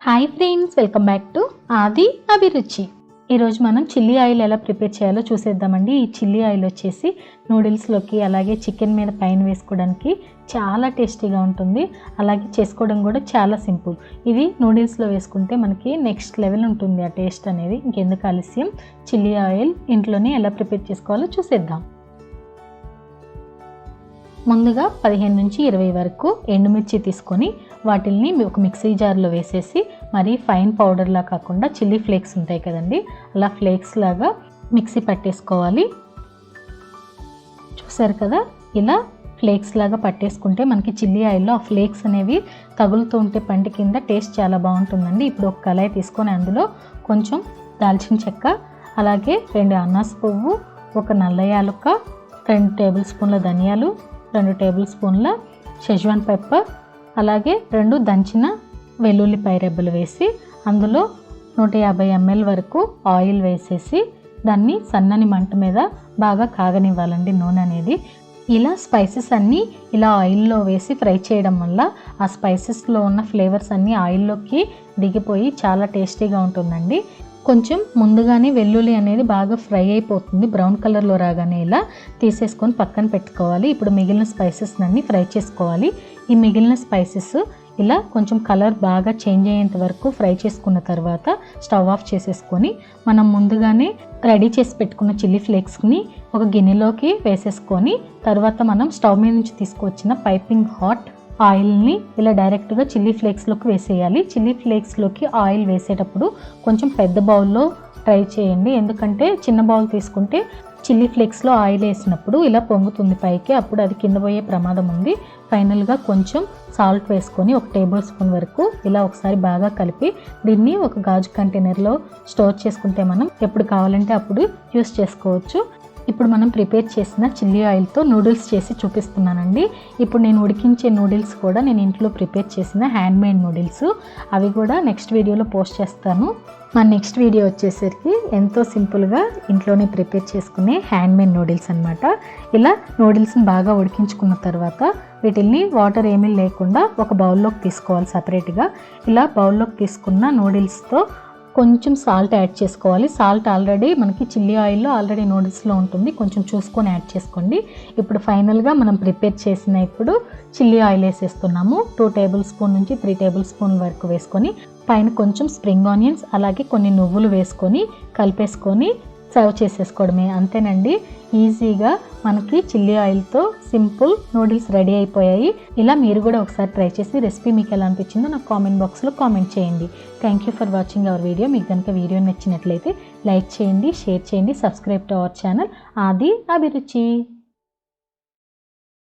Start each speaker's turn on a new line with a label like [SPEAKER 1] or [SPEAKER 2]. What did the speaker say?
[SPEAKER 1] Hi friends, welcome back to ఆది అభిరుచి. ఈరోజు మనం చిల్లీ ఆయిల్ ఎలా ప్రిపేర్ చేయాలో చూసేద్దామండి. ఈ చిల్లీ ఆయిల్ వచ్చేసి నూడిల్స్లోకి అలాగే చికెన్ మీద పైన వేసుకోవడానికి చాలా టేస్టీగా ఉంటుంది. అలాగే చేసుకోవడం కూడా చాలా సింపుల్. ఇది నూడిల్స్లో వేసుకుంటే మనకి నెక్స్ట్ లెవెల్ ఉంటుంది ఆ టేస్ట్ అనేది. ఇంకెందుకు ఆలస్యం, చిల్లీ ఆయిల్ ఇంట్లోనే ఎలా ప్రిపేర్ చేసుకోవాలో చూసేద్దాం. ముందుగా 15 నుంచి 20 వరకు ఎండుమిర్చి తీసుకొని వాటిల్ని ఒక మిక్సీ జార్లో వేసేసి, మరి ఫైన్ పౌడర్లా కాకుండా చిల్లీ ఫ్లేక్స్ ఉంటాయి కదండి, అలా ఫ్లేక్స్ లాగా మిక్సీ పట్టేసుకోవాలి. చూసారు కదా, ఇలా ఫ్లేక్స్ లాగా పట్టేసుకుంటే మనకి చిల్లీ ఆయిల్లో ఆ ఫ్లేక్స్ అనేవి తగులుతూ ఉంటే పంట కింద టేస్ట్ చాలా బాగుంటుందండి. ఇప్పుడు ఒక కళాయి తీసుకొని అందులో కొంచెం దాల్చిన చెక్క, అలాగే 2 అనాస పువ్వు, ఒక నల్ల యాలుక్క, 2 టేబుల్ స్పూన్ల ధనియాలు, 2 టేబుల్ స్పూన్ల szechuan పెప్పర్, అలాగే 2 దంచిన వెల్లుల్లిపాయ రెబ్బలు వేసి అందులో 150 ml వరకు ఆయిల్ వేసేసి దాన్ని సన్నని మంట మీద బాగా కాగనివ్వాలండి నూనె అనేది. ఇలా స్పైసెస్ అన్నీ ఇలా ఆయిల్లో వేసి ఫ్రై చేయడం వల్ల ఆ స్పైసెస్లో ఉన్న ఫ్లేవర్స్ అన్నీ ఆయిల్లోకి దిగిపోయి చాలా టేస్టీగా ఉంటుందండి. కొంచెం ముందుగానే వెల్లుల్లి అనేది బాగా ఫ్రై అయిపోతుంది, బ్రౌన్ కలర్లో రాగానే ఇలా తీసేసుకొని పక్కన పెట్టుకోవాలి. ఇప్పుడు మిగిలిన స్పైసెస్ అన్నీ ఫ్రై చేసుకోవాలి. ఈ మిగిలిన స్పైసెస్ ఇలా కొంచెం కలర్ బాగా చేంజ్ అయ్యేంత వరకు ఫ్రై చేసుకున్న తర్వాత స్టవ్ ఆఫ్ చేసేసుకొని మనం ముందుగానే రెడీ చేసి పెట్టుకున్న చిల్లీ ఫ్లేక్స్ని ఒక గిన్నెలోకి వేసేసుకొని తర్వాత మనం స్టవ్ మీద నుంచి తీసుకొచ్చిన పైపింగ్ హాట్ ఆయిల్ని ఇలా డైరెక్ట్గా చిల్లీ ఫ్లేక్స్లోకి వేసేయాలి. చిల్లీ ఫ్లేక్స్లోకి ఆయిల్ వేసేటప్పుడు కొంచెం పెద్ద బౌల్లో ట్రై చేయండి, ఎందుకంటే చిన్న బౌల్ తీసుకుంటే చిల్లీ ఫ్లేక్స్లో ఆయిల్ వేసినప్పుడు ఇలా పొంగుతుంది పైకి, అప్పుడు అది కింద పోయే ప్రమాదం ఉంది. ఫైనల్గా కొంచెం సాల్ట్ వేసుకొని 1 టేబుల్ స్పూన్ వరకు ఇలా ఒకసారి బాగా కలిపి దీన్ని ఒక గాజు కంటైనర్లో స్టోర్ చేసుకుంటే మనం ఎప్పుడు కావాలంటే అప్పుడు యూస్ చేసుకోవచ్చు. ఇప్పుడు మనం ప్రిపేర్ చేసిన చిల్లీ ఆయిల్తో నూడిల్స్ చేసి చూపిస్తున్నానండి. ఇప్పుడు నేను ఉడికించే నూడిల్స్ కూడా నేను ఇంట్లో ప్రిపేర్ చేసిన హ్యాండ్మేడ్ నూడిల్స్, అవి కూడా నెక్స్ట్ వీడియోలో పోస్ట్ చేస్తాను. మన నెక్స్ట్ వీడియో వచ్చేసరికి ఎంతో సింపుల్గా ఇంట్లోనే ప్రిపేర్ చేసుకునే హ్యాండ్మేడ్ నూడిల్స్ అనమాట. ఇలా నూడిల్స్ని బాగా ఉడికించుకున్న తర్వాత వీటిల్ని వాటర్ ఏమీ లేకుండా ఒక బౌల్లోకి తీసుకోవాలి సపరేట్గా. ఇలా బౌల్లోకి తీసుకున్న నూడిల్స్తో కొంచెం సాల్ట్ యాడ్ చేసుకోవాలి. సాల్ట్ ఆల్రెడీ మనకి చిల్లీ ఆయిల్లో ఆల్రెడీ నూడిల్స్లో ఉంటుంది, కొంచెం చూసుకొని యాడ్ చేసుకోండి. ఇప్పుడు ఫైనల్గా మనం ప్రిపేర్ చేసిన ఇప్పుడు చిల్లీ ఆయిల్ వేసేస్తున్నాము. 2 టేబుల్ స్పూన్ నుంచి 3 టేబుల్ స్పూన్ వరకు వేసుకొని పైన కొంచెం స్ప్రింగ్ ఆనియన్స్ అలాగే కొన్ని నువ్వులు వేసుకొని కలిపేసుకొని సర్వ్ చేసేసుకోవడమే, అంతేనండి. ఈజీగా మనకి చిల్లీ ఆయిల్తో సింపుల్ నూడిల్స్ రెడీ అయిపోయాయి. ఇలా మీరు కూడా ఒకసారి ట్రై చేసి రెసిపీ మీకు ఎలా అనిపించిందో నాకు కామెంట్ బాక్స్లో కామెంట్ చేయండి. Thank you for watching our video. మీకు కనుక వీడియో నచ్చినట్లయితే లైక్ చేయండి, షేర్ చేయండి, సబ్స్క్రైబ్ టు అవర్ ఛానల్ ఆది అభిరుచి.